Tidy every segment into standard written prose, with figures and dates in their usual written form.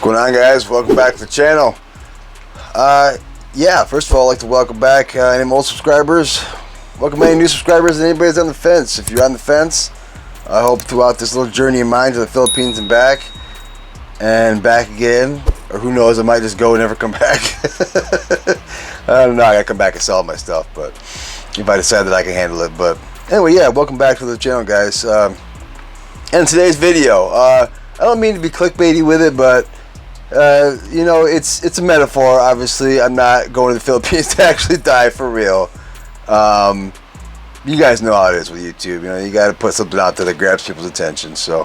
Going on, guys? Welcome back to the channel. Yeah, first of all, I'd like to welcome back any old subscribers. Welcome any new subscribers and anybody that's on the fence. If you're on the fence, I hope throughout this little journey of mine to the Philippines and back again, or who knows, I might just go and never come back. I don't know, I gotta come back and sell my stuff, but if I decide that I can handle it. But anyway, yeah, welcome back to the channel, guys. And today's video, I don't mean to be clickbaity with it, but you know, it's a metaphor. Obviously, I'm not going to the Philippines to actually die for real. You guys know how it is with YouTube. You know, you got to put something out there that grabs people's attention. So,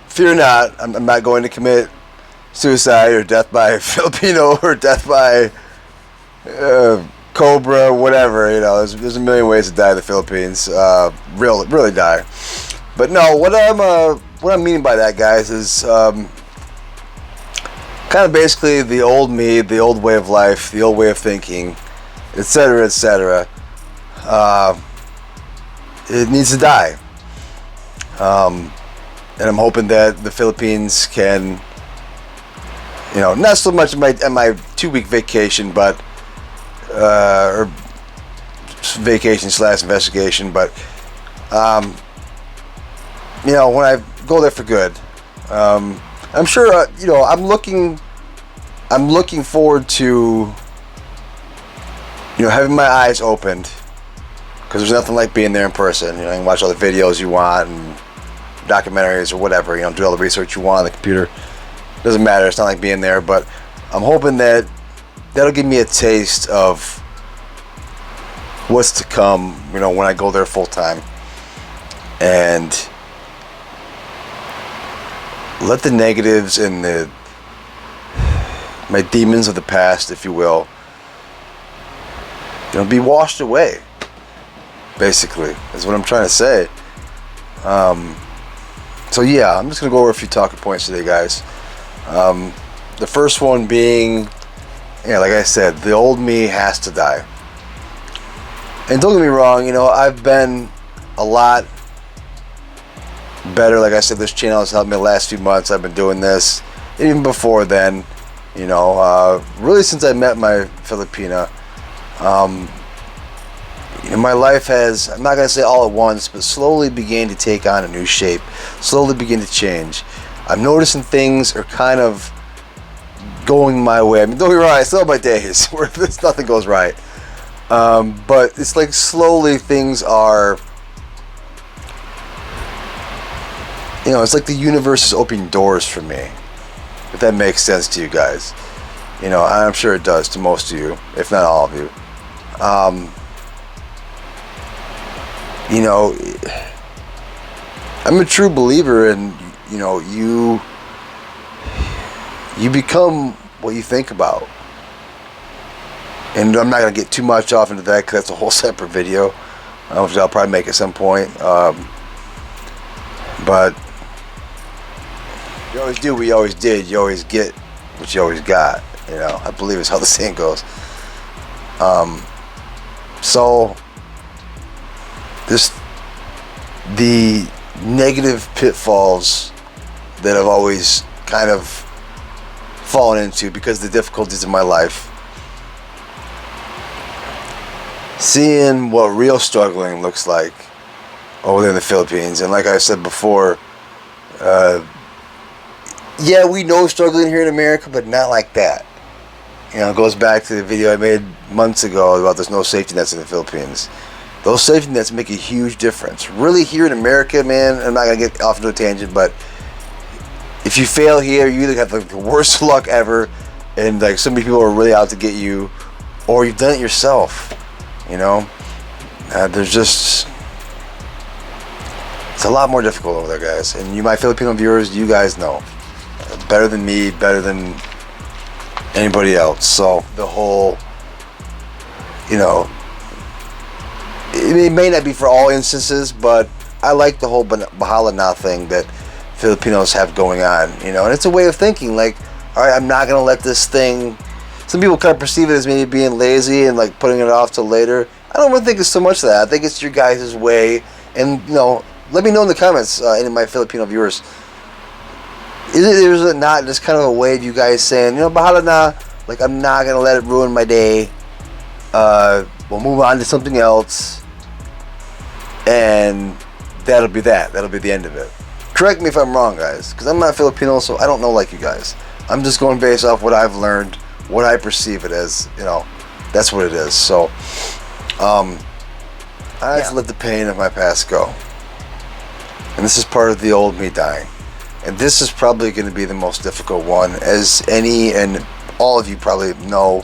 fear not, I'm not going to commit suicide or death by Filipino or death by Cobra, whatever. You know, there's a million ways to die in the Philippines. Really die. But no, what I'm meaning by that, guys, is kind of basically the old me, the old way of life, the old way of thinking, etc., etc. It needs to die. And I'm hoping that the Philippines can, you know, not so much on my 2-week vacation, but or vacation / investigation, but you know, when I go there for good. I'm sure, you know, I'm looking forward to, you know, having my eyes opened, because there's nothing like being there in person. You know, you can watch all the videos you want and documentaries or whatever, you know, do all the research you want on the computer. Doesn't matter, it's not like being there, but I'm hoping that that'll give me a taste of what's to come, you know, when I go there full time. And let the negatives and my demons of the past, if you will, you know, be washed away. Basically, is what I'm trying to say. So yeah, I'm just gonna go over a few talking points today, guys. The first one being, yeah, like I said, the old me has to die. And don't get me wrong, you know, I've been a lot better. Like I said, this channel has helped me the last few months. I've been doing this, even before then, you know, really since I met my Filipina. You know, my life has, I'm not going to say all at once, but slowly began to take on a new shape, slowly begin to change. I'm noticing things are kind of going my way. I mean, don't get me wrong, I still have my days where nothing goes right, but it's like slowly things are, you know, it's like the universe is opening doors for me, if that makes sense to you guys. You know, I'm sure it does to most of you, if not all of you. You know, I'm a true believer in, you know, you become what you think about. And I'm not going to get too much off into that, because that's a whole separate video, which I'll probably make at some point. But you always do what you always did. You always get what you always got. You know, I believe is how the saying goes. So the negative pitfalls that I've always kind of fallen into because of the difficulties in my life, seeing what real struggling looks like over there in the Philippines. And like I said before, yeah, we know struggling here in America, but not like that. You know, it goes back to the video I made months ago about there's no safety nets in the Philippines. Those safety nets make a huge difference. Really, here in America, man, I'm not going to get off into a tangent, but if you fail here, you either have like the worst luck ever, and like so many people are really out to get you, or you've done it yourself. You know, there's just, it's a lot more difficult over there, guys. And you, my Filipino viewers, you guys know better than me, better than anybody else. So the whole, you know, it may not be for all instances, but I like the whole Bahala Na thing that Filipinos have going on, you know, and it's a way of thinking, like, all right, I'm not going to let this thing, some people kind of perceive it as maybe being lazy and like putting it off till later. I don't really think it's so much that. I think it's your guys' way, and, you know, let me know in the comments, any of my Filipino viewers, There's not just kind of a way of you guys saying, bahala na, like, I'm not gonna let it ruin my day. We'll move on to something else, and that'll be that. That'll be the end of it. Correct me if I'm wrong, guys, because I'm not Filipino, so I don't know like you guys. I'm just going based off what I've learned, what I perceive it as. That's what it is. So, I just let the pain of my past go, and this is part of the old me dying. And this is probably going to be the most difficult one, as any and all of you probably know.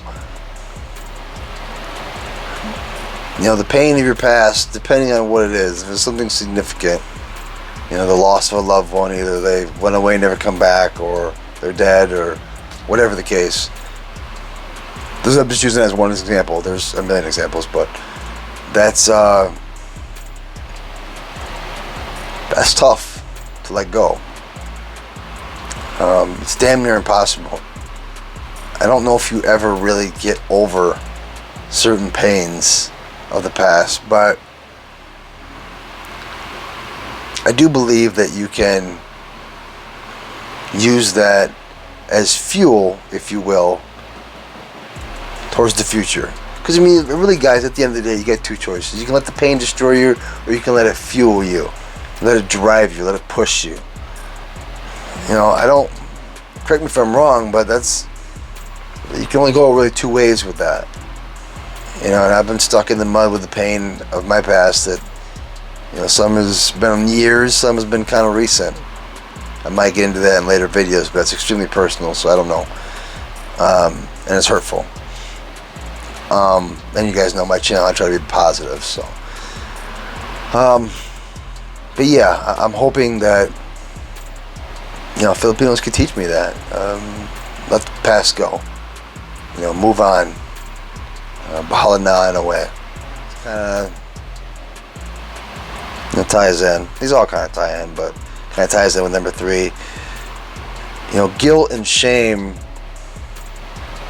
The pain of your past, depending on what it is, if it's something significant, the loss of a loved one, either they went away and never come back, or they're dead, or whatever the case. I'm just using it as one example. There's a million examples, but that's tough to let go. It's damn near impossible. I don't know if you ever really get over certain pains of the past, but I do believe that you can use that as fuel, if you will, towards the future. Because really, guys, at the end of the day, you get two choices. You can let the pain destroy you, or you can let it fuel you, let it drive you, let it push you. I don't, correct me if I'm wrong, but you can only go really two ways with that. And I've been stuck in the mud with the pain of my past that, some has been years, some has been kind of recent. I might get into that in later videos, but it's extremely personal, so I don't know. And it's hurtful. And you guys know my channel, I try to be positive, so. But yeah, I'm hoping that, Filipinos can teach me that. Let the past go. Move on. Bahala na in a way. Kind of ties in. These all kind of tie in, but kind of ties in with number 3. Guilt and shame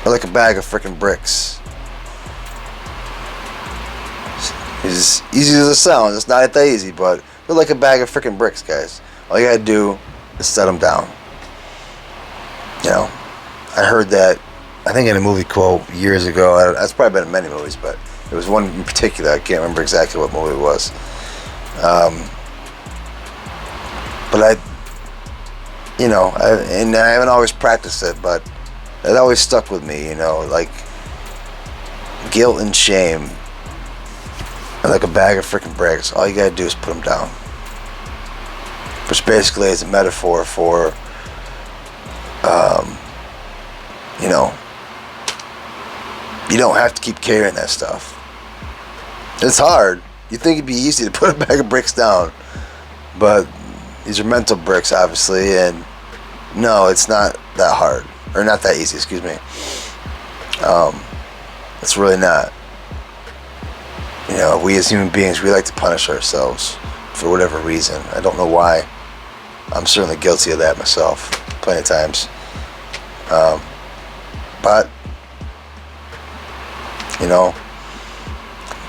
are like a bag of freaking bricks. It's easy as it sounds. It's not that easy, but they're like a bag of freaking bricks, guys. All you gotta do is set them down. I heard that, I think in a movie quote years ago. That's probably been in many movies, but there was one in particular. I can't remember exactly what movie it was. But I haven't always practiced it, but it always stuck with me. Like guilt and shame are like a bag of freaking bricks. All you gotta do is put them down. Which basically is a metaphor for, you don't have to keep carrying that stuff. It's hard. You think it'd be easy to put a bag of bricks down, but these are mental bricks, obviously, and no, it's not that hard, or not that easy, excuse me. It's really not. We as human beings, we like to punish ourselves for whatever reason. I don't know why. I'm certainly guilty of that myself, plenty of times. But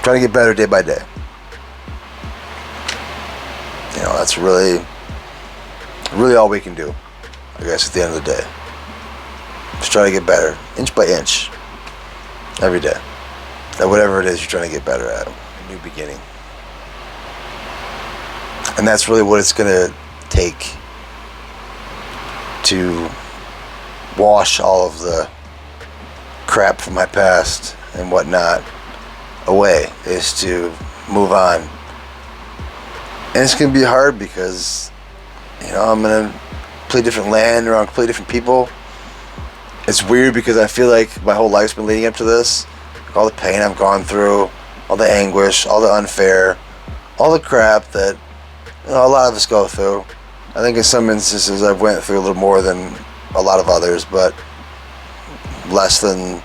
trying to get better day by day. That's really all we can do, I guess, at the end of the day. Just try to get better, inch by inch, every day. At whatever it is you're trying to get better at, a new beginning. And that's really what it's going to take to wash all of the crap from my past and whatnot away, is to move on. And it's going to be hard because, I'm going to play different land around completely different people. It's weird because I feel like my whole life's been leading up to this. All the pain I've gone through, all the anguish, all the unfair, all the crap that a lot of us go through. I think in some instances I've went through a little more than a lot of others, but less than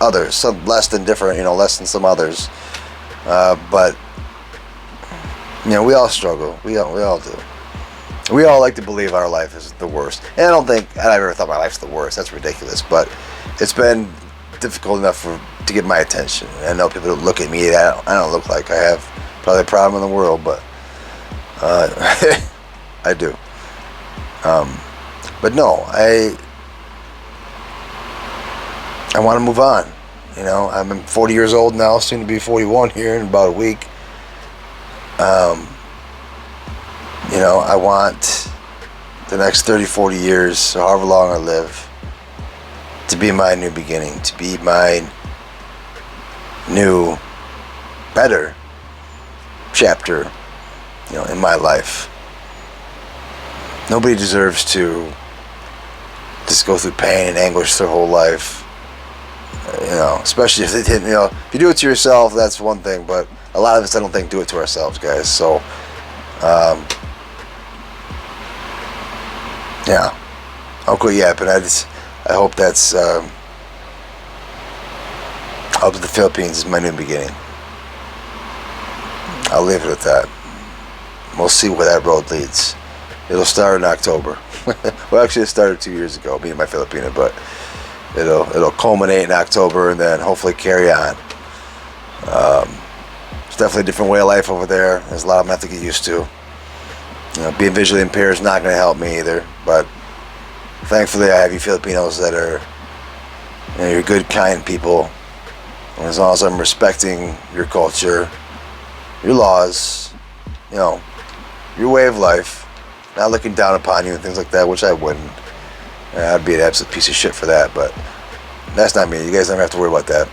others, some less than different, less than some others. But we all struggle. We all do. We all like to believe our life is the worst, and I don't think I've ever thought my life's the worst. That's ridiculous. But it's been difficult enough to get my attention. I know people look at me. I don't look like I have probably a problem in the world, but I do. But But no, I want to move on. You know, I'm 40 years old now, soon to be 41 here in about a week. You know, I want the next 30, 40 years, or however long I live, to be my new beginning, to be my new, better chapter, you know, in my life. Nobody deserves to just go through pain and anguish their whole life. You know, especially if they didn't, you know, if you do it to yourself, that's one thing, but a lot of us, I don't think, do it to ourselves, guys. So, yeah, I'll quit yapping. I hope that's, I hope the Philippines is my new beginning. I'll leave it at that. We'll see where that road leads. It'll start in October. Well, actually, it started 2 years ago, meeting my Filipina, but it'll culminate in October and then hopefully carry on. It's definitely a different way of life over there. There's a lot of them I have to get used to. You know, being visually impaired is not going to help me either. But thankfully, I have you Filipinos that are, you know, you're good, kind people. And as long as I'm respecting your culture, your laws, you know, your way of life, not looking down upon you and things like that, which I wouldn't. I'd be an absolute piece of shit for that, but that's not me. You guys never have to worry about that.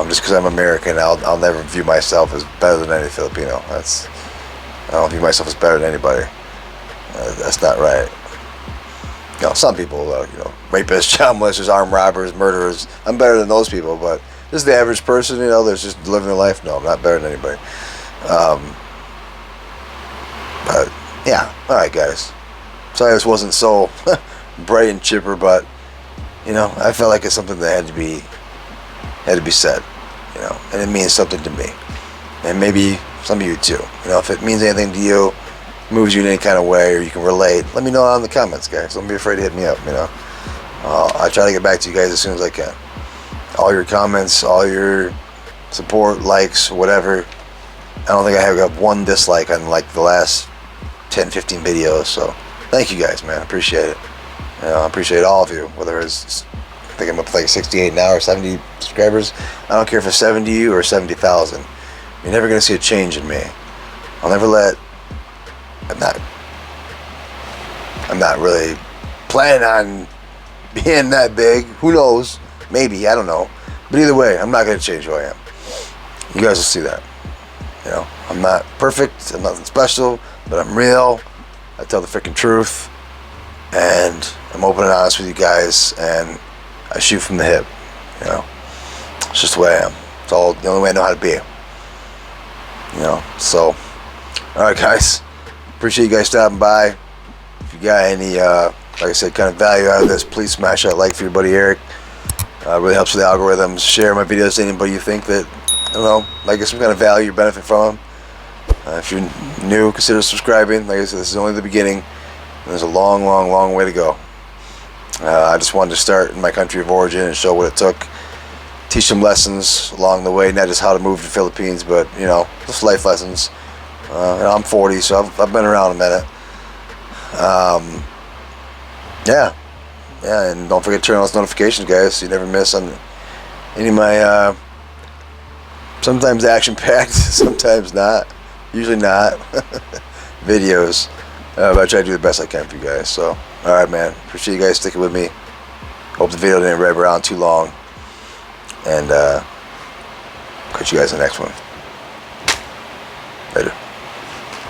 Just because I'm American, I'll never view myself as better than any Filipino. I don't view myself as better than anybody. That's not right. You know, some people, you know, rapists, child molesters, armed robbers, murderers. I'm better than those people, but just the average person, you know, that's just living their life. No, I'm not better than anybody. But yeah, all right, guys. Sorry this wasn't so bright and chipper, but you know, I felt like it's something that had to be said, you know, and it means something to me, and maybe some of you too. You know, if it means anything to you, moves you in any kind of way, or you can relate, let me know down in the comments, guys. Don't be afraid to hit me up. You know, I try to get back to you guys as soon as I can. All your comments, all your support, likes, whatever. I don't think I have got one dislike on like the last 10, 15 videos. So thank you guys, man. I appreciate it. You know, I appreciate all of you, whether it's, I think I'm up to like 68 now or 70 subscribers. I don't care if it's 70 or 70,000. You're never going to see a change in me. I'll never let, I'm not really planning on being that big. Who knows? Maybe, I don't know. But either way, I'm not going to change who I am. You guys will see that. You know, I'm not perfect, I'm nothing special, but I'm real. I tell the freaking truth. And I'm open and honest with you guys, and I shoot from the hip. You know, it's just the way I am. It's all the only way I know how to be. You know, so, all right, guys. Appreciate you guys stopping by. If you got any, like I said, kind of value out of this, please smash that like for your buddy Eric. Really helps with the algorithms. Share my videos to anybody you think that, I don't know, might get some kind of value or benefit from them. If you're new, consider subscribing. Like I said, this is only the beginning. There's a long, long, long way to go. I just wanted to start in my country of origin and show what it took. Teach some lessons along the way, not just how to move to the Philippines, but, you know, just life lessons. I'm 40, so I've been around a minute. Yeah, and don't forget to turn on those notifications, guys, so you never miss on any of my, sometimes action-packed, sometimes not, usually not, videos. But I try to do the best I can for you guys. So, alright, man. Appreciate you guys sticking with me. Hope the video didn't rip around too long. And catch you guys in the next one.